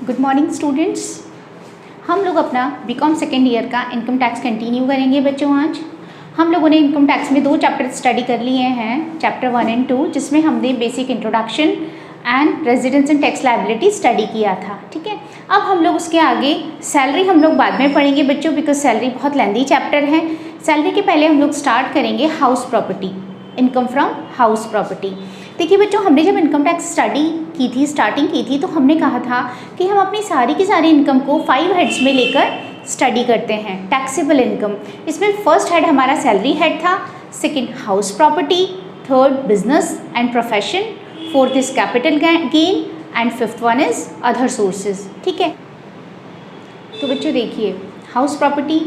Good morning students. हम लोग अपना बीकॉम सेकेंड ईयर का इनकम टैक्स कंटिन्यू करेंगे बच्चों। आज हम लोगों ने इनकम टैक्स में 2 चैप्टर स्टडी कर लिए हैं, चैप्टर 1 और 2, जिसमें हमने basic introduction and residence and tax liability study किया था। ठीक है, अब हम लोग उसके आगे सैलरी हम लोग बाद में पढ़ेंगे बच्चों, बिकॉज सैलरी बहुत लेंदी चैप्टर है। सैलरी के पहले हम लोग स्टार्ट करेंगे house property, income from house property. देखिए बच्चों, हमने जब इनकम टैक्स स्टार्टिंग की थी तो हमने कहा था कि हम अपनी सारी की सारी इनकम को 5 हेड्स में लेकर स्टडी करते हैं। टैक्सेबल इनकम, इसमें फर्स्ट हेड हमारा सैलरी हेड था, second house property, third business and profession, fourth is capital gain and fifth one is other sources. ठीक है, तो बच्चों देखिए, हाउस प्रॉपर्टी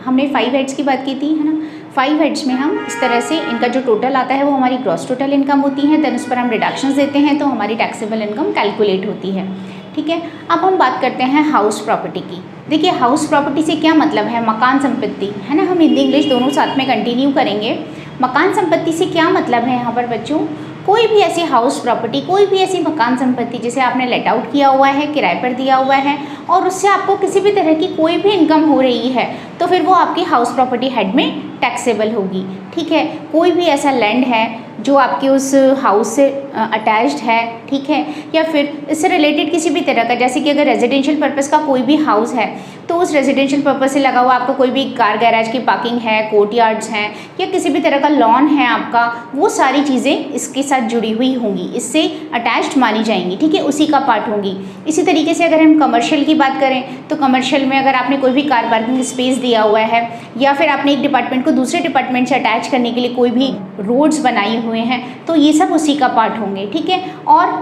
हमने 5 हेड्स की बात की थी, है ना। 5 हेड्स में हम इस तरह से इनका जो टोटल आता है वो हमारी ग्रॉस टोटल इनकम होती है, देन उस पर हम डिडक्शंस देते हैं तो हमारी टैक्सेबल इनकम कैलकुलेट होती है। ठीक है, अब हम बात करते हैं हाउस प्रॉपर्टी की। देखिए, हाउस प्रॉपर्टी से क्या मतलब है? मकान संपत्ति, है ना। हम हिंदी इंग्लिश दोनों साथ में कंटिन्यू करेंगे। मकान संपत्ति से क्या मतलब है यहाँ पर बच्चों? कोई भी ऐसी हाउस प्रॉपर्टी, कोई भी ऐसी मकान संपत्ति जिसे आपने लेट आउट किया हुआ है, किराए पर दिया हुआ है और उससे आपको किसी भी तरह की कोई भी इनकम हो रही है, तो फिर वो आपकी हाउस प्रॉपर्टी हेड में टैक्सेबल होगी। ठीक है, कोई भी ऐसा लैंड है जो आपके उस हाउस से अटैच्ड है, ठीक है, या फिर इससे रिलेटेड किसी भी तरह का, जैसे कि अगर रेजिडेंशियल पर्पस का कोई भी हाउस है तो उस रेजिडेंशियल पर्पस से लगा हुआ आपका कोई भी कार गैराज की पार्किंग है, कोर्ट यार्ड्स हैं, या किसी भी तरह का लॉन है आपका, वो सारी चीज़ें इसके साथ जुड़ी हुई होंगी, इससे अटैच्ड मानी जाएंगी। ठीक है, उसी का पार्ट होंगी। इसी तरीके से अगर हम कमर्शियल की बात करें तो कमर्शियल में अगर आपने कोई भी कार पार्किंग स्पेस दिया हुआ है, या फिर आपने एक डिपार्टमेंट को दूसरे डिपार्टमेंट से अटैच करने के लिए कोई भी रोड्स बनाए हुए हैं, तो ये सब उसी का पार्ट होंगे। ठीक है, और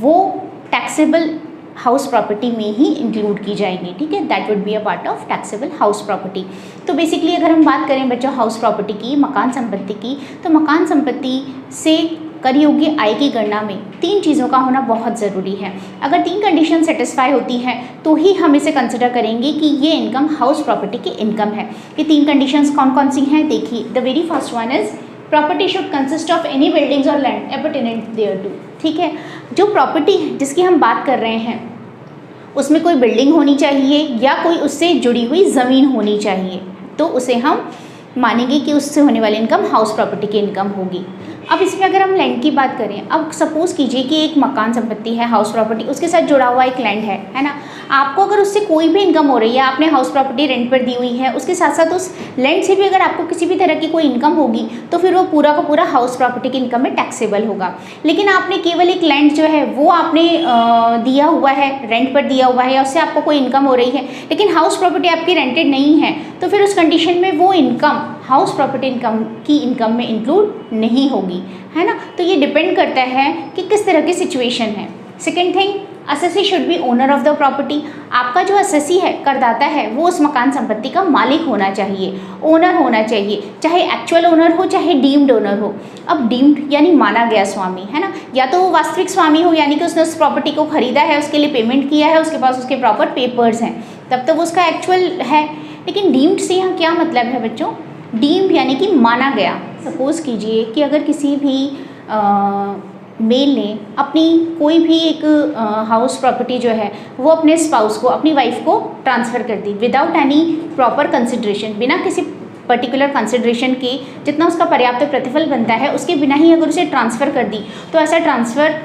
वो टैक्सेबल हाउस प्रॉपर्टी में ही इंक्लूड की जाएंगी। ठीक है, that would be a part of taxable house property. तो बेसिकली अगर हम बात करें बच्चों हाउस प्रॉपर्टी की, मकान संपत्ति की, तो मकान संपत्ति से कर योग्य आय की गणना में 3 चीज़ों का होना बहुत ज़रूरी है। अगर 3 कंडीशन सेटिस्फाई होती हैं तो ही हम इसे कंसिडर करेंगे कि ये इनकम हाउस प्रॉपर्टी की इनकम है। ये 3 कंडीशंस कौन कौन सी हैं? देखिए, the very first one is property should consist of any buildings और लैंड एपर्टेनेंट देयर टू। ठीक है, जो प्रॉपर्टी जिसकी हम बात कर रहे हैं उसमें कोई बिल्डिंग होनी चाहिए या कोई उससे जुड़ी हुई ज़मीन होनी चाहिए, तो उसे हम मानेंगे कि उससे होने वाली इनकम हाउस प्रॉपर्टी की इनकम होगी। अब इसमें अगर हम लैंड की बात करें, अब सपोज़ कीजिए कि एक मकान संपत्ति है, हाउस प्रॉपर्टी, उसके साथ जुड़ा हुआ एक लैंड है ना। आपको अगर उससे कोई भी इनकम हो रही है, आपने हाउस प्रॉपर्टी रेंट पर दी हुई है, उसके साथ साथ उस लैंड से भी अगर आपको किसी भी तरह की कोई इनकम होगी तो फिर वो पूरा का पूरा हाउस प्रॉपर्टी की इनकम में टैक्सेबल होगा। लेकिन आपने केवल एक लैंड जो है वो आपने दिया हुआ है, रेंट पर दिया हुआ है, या उससे आपको कोई इनकम हो रही है, लेकिन हाउस प्रॉपर्टी आपकी रेंटेड नहीं है, तो फिर उस कंडीशन में वो इनकम हाउस प्रॉपर्टी इनकम में इंक्लूड नहीं होगी, है ना। तो ये डिपेंड करता है कि किस तरह की सिचुएशन है। Second thing, assessee should be owner of the property. आपका जो असेसी है, करदाता है, वो उस मकान संपत्ति का मालिक होना चाहिए, ओनर होना चाहिए, चाहे एक्चुअल ओनर हो चाहे डीम्ड ओनर हो। अब डीम्ड यानी माना गया स्वामी, है ना, या तो वो वास्तविक स्वामी हो, यानी कि उसने उस प्रॉपर्टी को खरीदा है, उसके लिए पेमेंट किया है, उसके पास उसके प्रॉपर पेपर्स हैं, तब तो वो उसका एक्चुअल है। लेकिन डीम्ड से यहाँ क्या मतलब है बच्चों? डीम्ड यानी कि माना गया। सपोज़ कीजिए कि अगर किसी भी मेल ने अपनी कोई भी एक हाउस प्रॉपर्टी जो है वो अपने स्पाउस को, अपनी वाइफ को ट्रांसफ़र कर दी विदाउट एनी प्रॉपर कंसिड्रेशन, बिना किसी पर्टिकुलर कंसिड्रेशन के, जितना उसका पर्याप्त प्रतिफल बनता है उसके बिना ही अगर उसे ट्रांसफ़र कर दी, तो ऐसा ट्रांसफ़र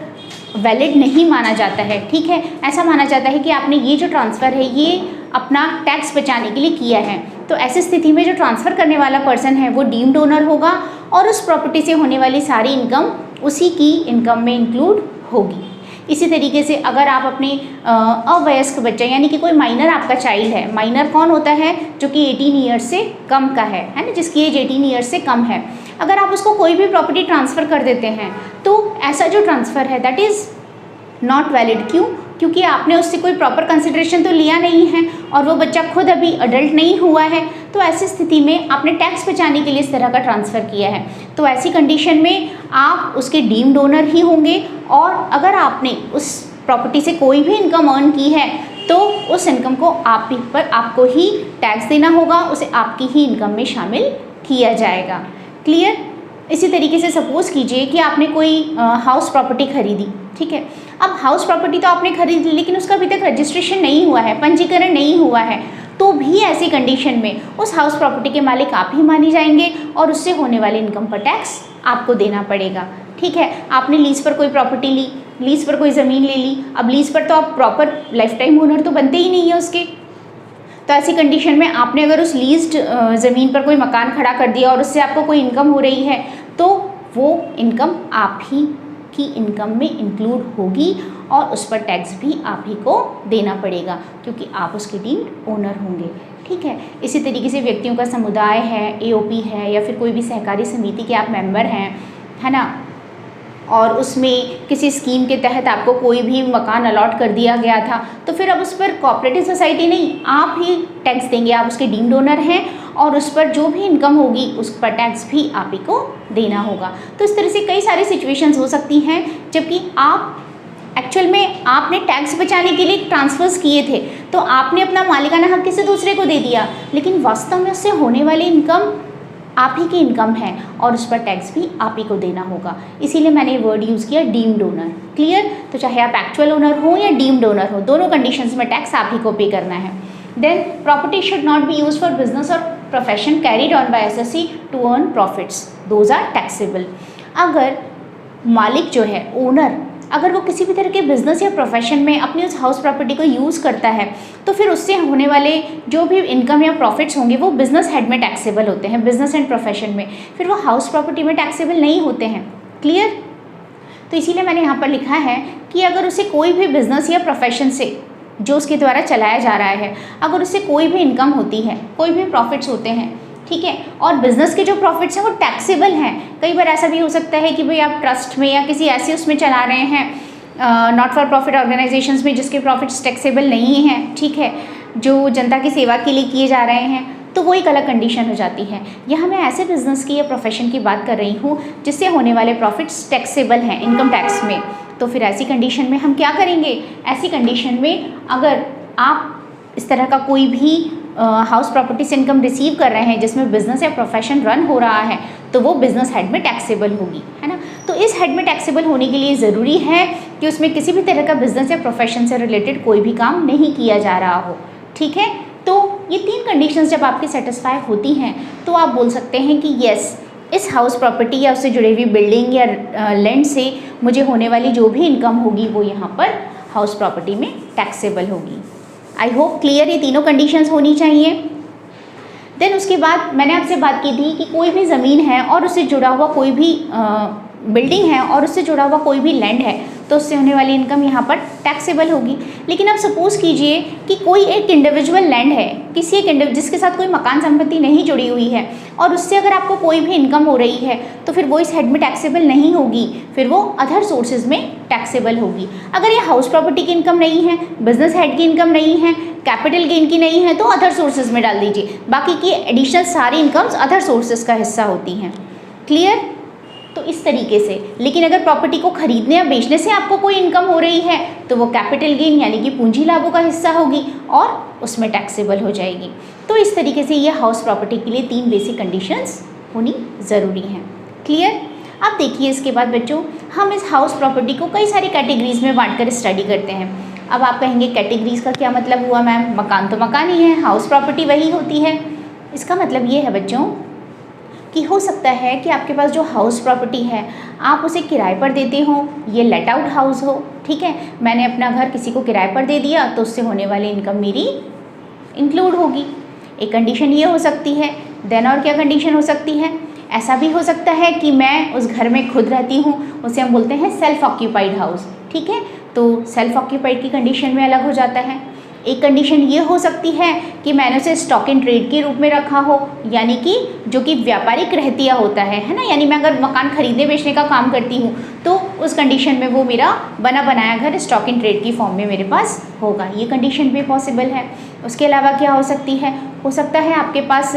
वैलिड नहीं माना जाता है। ठीक है, ऐसा माना जाता है कि आपने ये जो ट्रांसफ़र है ये अपना टैक्स बचाने के लिए किया है। तो ऐसी स्थिति में जो ट्रांसफ़र करने वाला पर्सन है वो डीम्ड ओनर होगा और उस प्रॉपर्टी से होने वाली सारी इनकम उसी की इनकम में इंक्लूड होगी। इसी तरीके से अगर आप अपने अवयस्क बच्चा, यानी कि कोई माइनर आपका चाइल्ड है, माइनर कौन होता है? जो कि 18 ईयर्स से कम का है ना, जिसकी एज 18 ईयर्स से कम है, अगर आप उसको कोई भी प्रॉपर्टी ट्रांसफ़र कर देते हैं तो ऐसा जो ट्रांसफ़र है दैट इज़ नॉट वैलिड। क्यों? क्योंकि आपने उससे कोई प्रॉपर कंसिडरेशन तो लिया नहीं है और वो बच्चा खुद अभी अडल्ट नहीं हुआ है, तो ऐसी स्थिति में आपने टैक्स बचाने के लिए इस तरह का ट्रांसफ़र किया है, तो ऐसी कंडीशन में आप उसके डीम्ड ओनर ही होंगे। और अगर आपने उस प्रॉपर्टी से कोई भी इनकम अर्न की है तो उस इनकम को आपको ही टैक्स देना होगा, उसे आपकी ही इनकम में शामिल किया जाएगा। क्लियर? इसी तरीके से सपोज़ कीजिए कि आपने कोई हाउस प्रॉपर्टी खरीदी, ठीक है, अब हाउस प्रॉपर्टी तो आपने खरीद ली, लेकिन उसका अभी तक रजिस्ट्रेशन नहीं हुआ है, पंजीकरण नहीं हुआ है, तो भी ऐसी कंडीशन में उस हाउस प्रॉपर्टी के मालिक आप ही माने जाएंगे और उससे होने वाले इनकम पर टैक्स आपको देना पड़ेगा। ठीक है, आपने लीज पर कोई प्रॉपर्टी ली, लीज पर कोई ज़मीन ले ली, अब लीज पर तो आप प्रॉपर लाइफ टाइम ओनर तो बनते ही नहीं है उसके, तो ऐसी कंडीशन में आपने अगर उस लीज्ड ज़मीन पर कोई मकान खड़ा कर दिया और उससे आपको कोई इनकम हो रही है, तो वो इनकम आप ही की इनकम में इंक्लूड होगी और उस पर टैक्स भी आप ही को देना पड़ेगा, क्योंकि आप उसके डीम्ड ओनर होंगे। ठीक है, इसी तरीके से व्यक्तियों का समुदाय है, एओपी है, या फिर कोई भी सहकारी समिति के आप मेंबर हैं, है ना, और उसमें किसी स्कीम के तहत आपको कोई भी मकान अलॉट कर दिया गया था, तो फिर अब उस पर कोऑपरेटिव सोसाइटी नहीं, आप ही टैक्स देंगे, आप उसके डीम्ड ओनर हैं और उस पर जो भी इनकम होगी उस पर टैक्स भी आप ही को देना होगा। तो इस तरह से कई सारी सिचुएशंस हो सकती हैं जबकि आप एक्चुअल में आपने टैक्स बचाने के लिए ट्रांसफर्स किए थे, तो आपने अपना मालिकाना हक किसी दूसरे को दे दिया, लेकिन वास्तव में उससे होने वाली इनकम आप ही की इनकम है और उस पर टैक्स भी आप ही को देना होगा। इसीलिए मैंने ये वर्ड यूज़ किया डीम्ड ओनर। क्लियर? तो चाहे आप एक्चुअल ओनर हो या डीम्ड ओनर हो, दोनों कंडीशंस में टैक्स आप ही को पे करना है। Then property should not be use for business और profession carried on by SSC to earn profits, those are taxable. अगर मालिक जो है, ओनर, अगर वो किसी भी तरह के बिजनेस या प्रोफेशन में अपनी उस हाउस प्रॉपर्टी को यूज़ करता है, तो फिर उससे होने वाले जो भी इनकम या प्रॉफिट्स होंगे वो बिजनेस हेड में टैक्सेबल होते हैं, बिजनेस एंड प्रोफेशन में, फिर वो हाउस प्रॉपर्टी में टैक्सेबल नहीं होते हैं। क्लियर? तो इसीलिए मैंने यहाँ पर लिखा है कि अगर उसे कोई भी बिजनेस या प्रोफेशन से जो उसके द्वारा चलाया जा रहा है, अगर उससे कोई भी इनकम होती है, कोई भी प्रॉफिट्स होते हैं, ठीक है, और बिजनेस के जो प्रॉफिट्स हैं वो टैक्सेबल हैं। कई बार ऐसा भी हो सकता है कि भाई आप ट्रस्ट में या किसी ऐसे उसमें चला रहे हैं, नॉट फॉर प्रॉफिट ऑर्गेनाइजेशंस में, जिसके प्रॉफिट्स टैक्सेबल नहीं हैं, ठीक है, जो जनता की सेवा के लिए किए जा रहे हैं, तो वो एक अलग कंडीशन हो जाती है। यहाँ मैं ऐसे बिजनेस की या प्रोफेशन की बात कर रही हूँ जिससे होने वाले प्रॉफिट्स टैक्सेबल हैं इनकम टैक्स में। तो फिर ऐसी कंडीशन में हम क्या करेंगे? ऐसी कंडीशन में अगर आप इस तरह का कोई भी हाउस प्रॉपर्टी से इनकम रिसीव कर रहे हैं जिसमें बिजनेस या प्रोफेशन रन हो रहा है, तो वो बिजनेस हेड में टैक्सेबल होगी, है ना। तो इस हेड में टैक्सेबल होने के लिए ज़रूरी है कि उसमें किसी भी तरह का बिजनेस या प्रोफेशन से रिलेटेड कोई भी काम नहीं किया जा रहा हो। ठीक है, तो ये 3 कंडीशंस जब आपकी सेटिस्फाई होती हैं तो आप बोल सकते हैं कि यस, इस हाउस प्रॉपर्टी या उससे जुड़ी हुई बिल्डिंग या लैंड से मुझे होने वाली जो भी इनकम होगी वो यहाँ पर हाउस प्रॉपर्टी में टैक्सेबल होगी। आई होप क्लियर ये तीनों कंडीशंस होनी चाहिए। देन उसके बाद मैंने आपसे बात की थी कि कोई भी ज़मीन है और उससे जुड़ा हुआ कोई भी बिल्डिंग है और उससे जुड़ा हुआ कोई भी लैंड है, तो उससे होने वाली इनकम यहाँ पर टैक्सेबल होगी। लेकिन आप सपोज़ कीजिए कि कोई एक इंडिविजुअल लैंड है, किसी एक जिसके साथ कोई मकान संपत्ति नहीं जुड़ी हुई है, और उससे अगर आपको कोई भी इनकम हो रही है तो फिर वो इस हेड में टैक्सेबल नहीं होगी, फिर वो अदर सोर्सेज में टैक्सेबल होगी। अगर ये हाउस प्रॉपर्टी की इनकम नहीं है, बिजनेस हेड की इनकम नहीं है, कैपिटल गेन की नहीं है, तो अदर सोर्सेज में डाल दीजिए। बाकी की एडिशनल सारी इनकम्स अदर सोर्सेज का हिस्सा होती हैं। क्लियर? तो इस तरीके से। लेकिन अगर प्रॉपर्टी को खरीदने या बेचने से आपको कोई इनकम हो रही है तो वो कैपिटल गेन यानी कि पूंजी लाभों का हिस्सा होगी और उसमें टैक्सेबल हो जाएगी। तो इस तरीके से ये हाउस प्रॉपर्टी के लिए 3 बेसिक कंडीशंस होनी ज़रूरी हैं। क्लियर? अब देखिए इसके बाद बच्चों, हम इस हाउस प्रॉपर्टी को कई सारी कैटेगरीज में बांटकर स्टडी करते हैं। अब आप कहेंगे कैटेगरीज का क्या मतलब हुआ मैम? मकान तो मकान ही है, हाउस प्रॉपर्टी वही होती है। इसका मतलब ये है बच्चों कि हो सकता है कि आपके पास जो हाउस प्रॉपर्टी है आप उसे किराए पर देते हो, ये लेट आउट हाउस हो। ठीक है, मैंने अपना घर किसी को किराए पर दे दिया तो उससे होने वाली इनकम मेरी इंक्लूड होगी। एक कंडीशन ये हो सकती है। देन और क्या कंडीशन हो सकती है? ऐसा भी हो सकता है कि मैं उस घर में खुद रहती हूँ, उसे हम बोलते हैं सेल्फ ऑक्यूपाइड हाउस। ठीक है, तो सेल्फ ऑक्यूपाइड की कंडीशन में अलग हो जाता है। एक कंडीशन ये हो सकती है कि मैंने उसे स्टॉक इन ट्रेड के रूप में रखा हो, यानी कि जो कि व्यापारिक रहतिया होता है ना, यानी मैं अगर मकान खरीदने बेचने का काम करती हूँ तो उस कंडीशन में वो मेरा बना बनाया घर स्टॉक इन ट्रेड की फॉर्म में मेरे पास होगा। ये कंडीशन भी पॉसिबल है। उसके अलावा क्या हो सकती है? हो सकता है आपके पास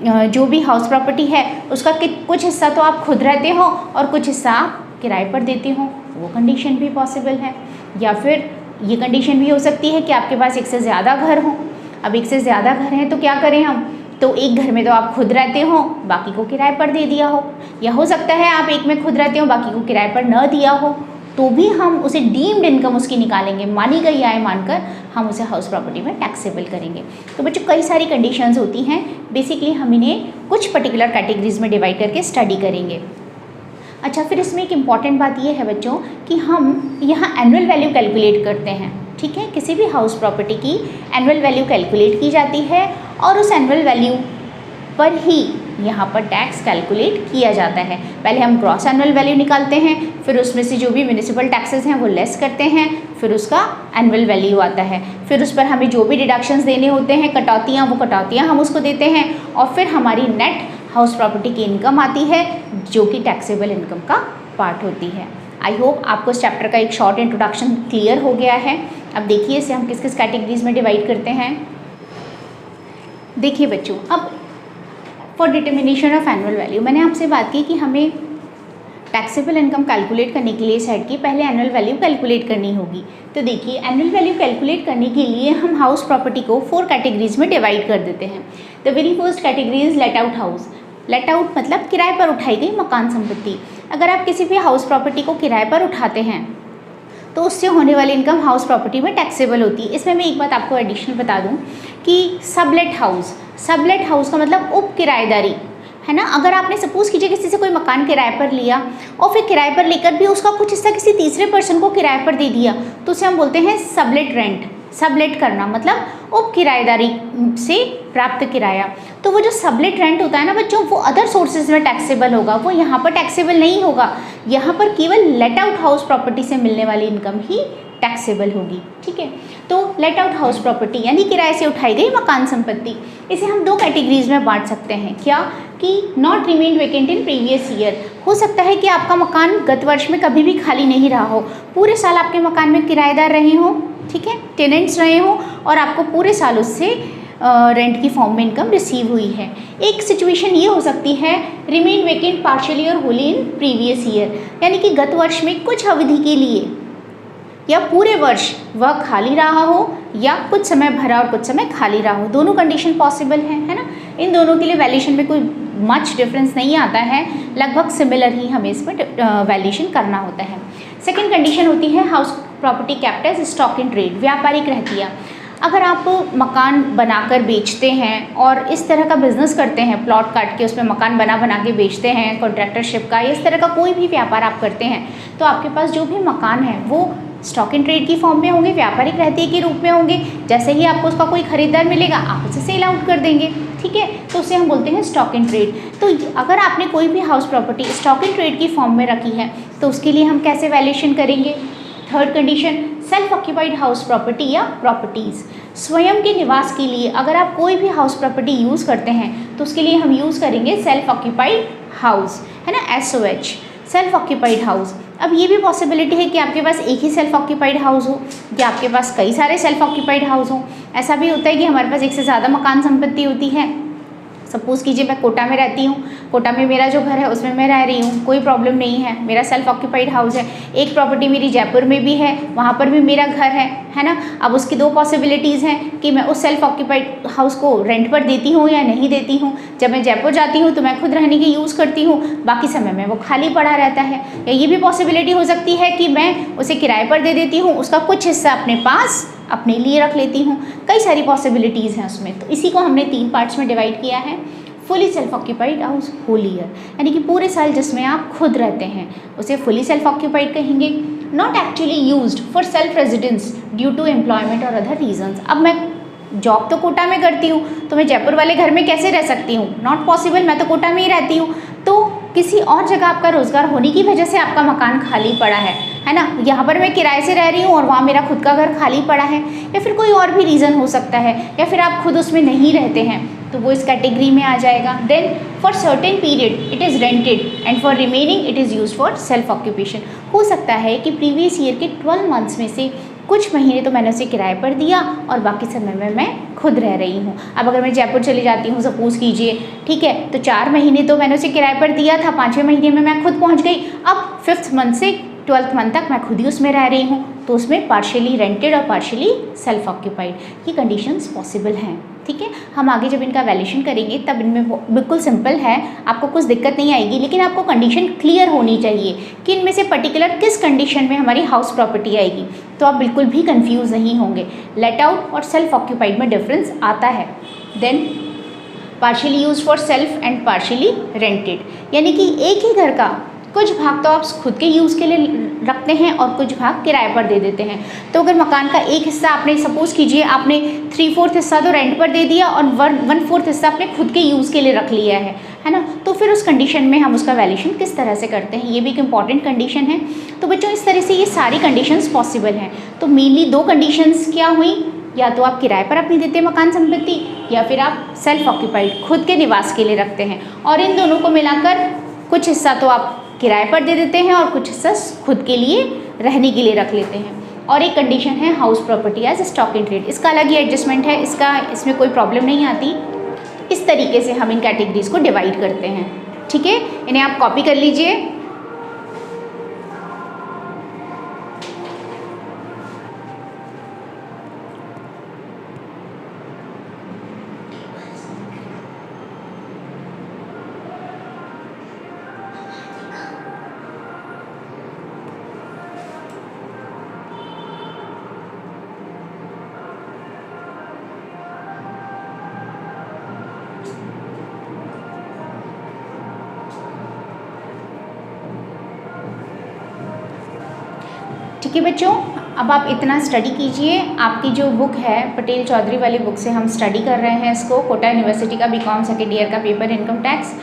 जो भी हाउस प्रॉपर्टी है उसका कुछ हिस्सा तो आप खुद रहते हो और कुछ हिस्सा आप किराए पर देते हो, वो कंडीशन भी पॉसिबल है। या फिर ये कंडीशन भी हो सकती है कि आपके पास एक से ज़्यादा घर हो। अब एक से ज़्यादा घर हैं तो क्या करें हम? तो एक घर में तो आप खुद रहते हो, बाकी को किराए पर दे दिया हो। या हो सकता है आप एक में खुद रहते हो, बाकी को किराए पर न दिया हो। तो भी हम उसे डीम्ड इनकम उसकी निकालेंगे, मानी गई आय मानकर हम उसे हाउस प्रॉपर्टी में टैक्सेबल करेंगे। तो बच्चों कई सारी कंडीशंस होती हैं, बेसिकली हम इन्हें कुछ पर्टिकुलर कैटेगरीज में डिवाइड करके स्टडी करेंगे। अच्छा, फिर इसमें एक इम्पॉर्टेंट बात ये है बच्चों कि हम यहाँ एनुअल वैल्यू कैलकुलेट करते हैं, ठीक है। किसी भी हाउस प्रॉपर्टी की एनुअल वैल्यू कैलकुलेट की जाती है और उस एनुअल वैल्यू पर ही यहाँ पर टैक्स कैलकुलेट किया जाता है। पहले हम ग्रॉस एनुअल वैल्यू निकालते हैं, फिर उसमें से जो भी म्यूनिसिपल टैक्सेस हैं वो लेस करते हैं, फिर उसका एनुअल वैल्यू आता है, फिर उस पर हमें जो भी डिडक्शंस देने होते हैं, कटौतियाँ, वो कटौतियाँ हम उसको देते हैं, और फिर हमारी नेट हाउस प्रॉपर्टी की इनकम आती है जो कि टैक्सेबल इनकम का पार्ट होती है। आई होप आपको इस चैप्टर का एक शॉर्ट इंट्रोडक्शन क्लियर हो गया है। अब देखिए इसे हम किस किस कैटेगरीज में डिवाइड करते हैं। देखिए बच्चों, अब for determination of annual value मैंने आपसे बात की कि हमें टैक्सेबल इनकम कैलकुलेट करने के लिए सेट की पहले एनुअल वैल्यू कैलकुलेट करनी होगी। तो देखिए एनुअल वैल्यू कैलकुलेट करने के लिए हम हाउस प्रॉपर्टी को 4 कैटेगरीज में डिवाइड कर देते हैं। The very first category is let out house. Let out मतलब किराए पर उठाई गई मकान संपत्ति। अगर आप किसी भी हाउस प्रॉपर्टी को किराए पर उठाते हैं तो उससे होने वाली इनकम हाउस प्रॉपर्टी में टैक्सेबल होती है। इसमें मैं एक बात आपको एडिशनल बता दूं कि सबलेट हाउस का मतलब उप किराएदारी है ना। अगर आपने सपोज कीजिए किसी से कोई मकान किराए पर लिया और फिर किराए पर लेकर भी उसका कुछ हिस्सा किसी तीसरे पर्सन को किराए पर दे दिया तो उसे हम बोलते हैं सबलेट रेंट। सबलेट करना मतलब उप किराएदारी से प्राप्त किराया। तो वो जो सबलेट रेंट होता है ना बच्चों, वो अदर सोर्सेज में टैक्सेबल होगा, वो यहाँ पर टैक्सेबल नहीं होगा। यहाँ पर केवल लेट आउट हाउस प्रॉपर्टी से मिलने वाली इनकम ही टैक्सेबल होगी, ठीक है। तो लेट आउट हाउस प्रॉपर्टी यानी किराए से उठाई गई मकान संपत्ति, इसे हम 2 कैटेगरीज में बांट सकते हैं। क्या कि not remain vacant in previous year. हो सकता है कि आपका मकान गत वर्ष में कभी भी खाली नहीं रहा हो, पूरे साल आपके मकान में किराएदार रहे हों, ठीक है, टेनेंट्स रहे हों और आपको पूरे साल उससे रेंट की फॉर्म में इनकम रिसीव हुई है। एक सिचुएशन ये हो सकती है रिमेन वेकेंट पार्शियली और होली इन प्रीवियस ईयर, यानी कि गत वर्ष में कुछ अवधि के लिए या पूरे वर्ष वह खाली रहा हो या कुछ समय भरा और कुछ समय खाली रहा हो। दोनों कंडीशन पॉसिबल है ना। इन दोनों के लिए वैल्यूएशन में कोई मच डिफरेंस नहीं आता है, लगभग सिमिलर ही हमें इसमें वैल्यूएशन करना होता है। सेकंड कंडीशन होती है house property kept as stock in trade, व्यापारिक रहती है। अगर आप मकान बनाकर बेचते हैं और इस तरह का बिजनेस करते हैं, प्लॉट काट के उसमें मकान बना के बेचते हैं, कॉन्ट्रैक्टरशिप का, इस तरह का कोई भी व्यापार आप करते हैं, तो आपके पास जो भी मकान है वो स्टॉक इन ट्रेड की फॉर्म में होंगे, व्यापारिक रहती के रूप में होंगे। जैसे ही आपको उसका कोई खरीदार मिलेगा आप उसे सेल आउट कर देंगे, ठीक है। तो उसे हम बोलते हैं स्टॉक इन ट्रेड। तो अगर आपने कोई भी house property stock in trade की फॉर्म में रखी है तो उसके लिए हम कैसे वैल्यूएशन करेंगे। Third condition self occupied house property या प्रॉपर्टीज़। स्वयं के निवास के लिए अगर आप कोई भी हाउस प्रॉपर्टी यूज़ करते हैं तो उसके लिए हम यूज़ करेंगे सेल्फ ऑक्यूपाइड हाउस, है ना, SOH, सेल्फ ऑक्यूपाइड हाउस। अब ये भी पॉसिबिलिटी है कि आपके पास एक ही सेल्फ ऑक्यूपाइड हाउस हो या आपके पास कई सारे सेल्फ ऑक्यूपाइड हाउस हो। ऐसा भी होता है कि हमारे पास एक से ज़्यादा मकान संपत्ति होती है। सपोज़ कीजिए मैं कोटा में रहती हूँ, कोटा में मेरा जो घर है उसमें मैं रह रही हूँ, कोई प्रॉब्लम नहीं है, मेरा सेल्फ ऑक्यूपाइड हाउस है। एक प्रॉपर्टी मेरी जयपुर में भी है, वहाँ पर भी मेरा घर है ना। अब उसकी 2 पॉसिबिलिटीज़ हैं कि मैं उस सेल्फ ऑक्यूपाइड हाउस को रेंट पर देती हूँ या नहीं देती हूँ। जब मैं जयपुर जाती हूँ तो मैं खुद रहने की यूज़ करती हूँ, बाकी समय में वो खाली पड़ा रहता है। या ये भी पॉसिबिलिटी हो सकती है कि मैं उसे किराए पर दे देती हूँ, उसका कुछ हिस्सा अपने पास अपने लिए रख लेती हूँ। कई सारी पॉसिबिलिटीज़ हैं उसमें। तो इसी को हमने 3 पार्ट्स में डिवाइड किया है। Fully self occupied house whole year, यानी कि पूरे साल जिसमें आप खुद रहते हैं उसे फुली सेल्फ ऑक्यूपाइड कहेंगे। Not actually used for self residence due to employment और अदर रीजंस। अब मैं जॉब तो कोटा में करती हूँ तो मैं जयपुर वाले घर में कैसे रह सकती हूँ, नॉट पॉसिबल, मैं तो कोटा में ही रहती हूँ। तो किसी और जगह आपका रोज़गार होने की वजह से आपका मकान खाली पड़ा है ना। यहाँ पर मैं किराए से रह रही हूँ और वहाँ मेरा खुद का घर खाली पड़ा है, या फिर कोई और भी रीज़न हो सकता है, या फिर आप खुद उसमें नहीं रहते हैं, तो वो इस कैटेगरी में आ जाएगा। Then for certain period it is rented and for remaining it is use for self occupation. हो सकता है कि प्रीवियस ईयर के 12 मंथ्स में से कुछ महीने तो मैंने उसे किराए पर दिया और बाकी समय में मैं खुद रह रही हूँ। अब अगर मैं जयपुर चली जाती हूँ सपोज़ कीजिए, ठीक है, तो 4 महीने तो मैंने उसे किराए पर दिया था, 5वें महीने में मैं खुद पहुँच गई। अब 5th मंथ से 12th मंथ तक मैं खुद ही उसमें रह रही हूँ, तो उसमें पार्शियली रेंटेड और पार्शियली सेल्फ ऑक्यूपाइड ये कंडीशंस पॉसिबल हैं। ठीक है, हम आगे जब इनका वैल्यूएशन करेंगे तब इनमें बिल्कुल सिंपल है, आपको कुछ दिक्कत नहीं आएगी, लेकिन आपको कंडीशन क्लियर होनी चाहिए कि इनमें से पर्टिकुलर किस कंडीशन में हमारी हाउस प्रॉपर्टी आएगी, तो आप बिल्कुल भी कंफ्यूज नहीं होंगे। लेट आउट और सेल्फ ऑक्यूपाइड में डिफरेंस आता है। Then partially use for self and partially rented, यानी कि एक ही घर का कुछ भाग तो आप खुद के यूज़ के लिए रखते हैं और कुछ भाग किराए पर दे देते हैं। तो अगर मकान का एक हिस्सा आपने सपोज़ कीजिए आपने 3/4 हिस्सा तो रेंट पर दे दिया और 1/4 हिस्सा आपने खुद के यूज़ के लिए रख लिया है ना, तो फिर उस कंडीशन में हम उसका वैल्यूएशन किस तरह से करते हैं, ये भी एक इंपॉर्टेंट कंडीशन है। तो बच्चों इस तरह से ये सारी कंडीशंस पॉसिबल हैं। तो मेनली 2 कंडीशंस क्या हुई, या तो आप किराए पर अपनी देते हैं मकान संपत्ति, या फिर आप सेल्फ ऑक्यूपाइड खुद के निवास के लिए रखते हैं, और इन दोनों को मिलाकर कुछ हिस्सा तो आप किराए पर दे देते हैं और कुछ हिस्सा खुद के लिए रहने के लिए रख लेते हैं। और एक कंडीशन है house property as stock in trade, इसका अलग ही एडजस्टमेंट है, इसमें कोई प्रॉब्लम नहीं आती। इस तरीके से हम इन कैटेगरीज को डिवाइड करते हैं। ठीक है, इन्हें आप कॉपी कर लीजिए। ठीक है बच्चों, अब आप इतना स्टडी कीजिए। आपकी जो बुक है पटेल चौधरी वाली बुक से हम स्टडी कर रहे हैं इसको, कोटा यूनिवर्सिटी का बीकॉम सेकेंड ईयर का पेपर इनकम टैक्स।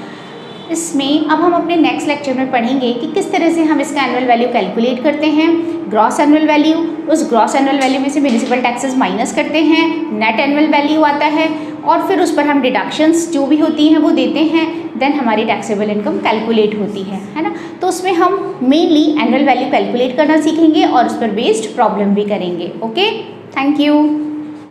इसमें अब हम अपने नेक्स्ट लेक्चर में पढ़ेंगे कि किस तरह से हम इसका एनुअल वैल्यू कैलकुलेट करते हैं, ग्रॉस एनुअल वैल्यू, उस ग्रॉस एनुअल वैल्यू में से म्यूनिसिपल टैक्सेस माइनस करते हैं, नेट एनुअल वैल्यू आता है, और फिर उस पर हम डिडक्शंस जो भी होती हैं वो देते हैं, देन हमारी टैक्सेबल इनकम कैलकुलेट होती है ना। तो उसमें हम मेनली एनुअल वैल्यू कैलकुलेट करना सीखेंगे और उस पर बेस्ड प्रॉब्लम भी करेंगे। Okay, thank you.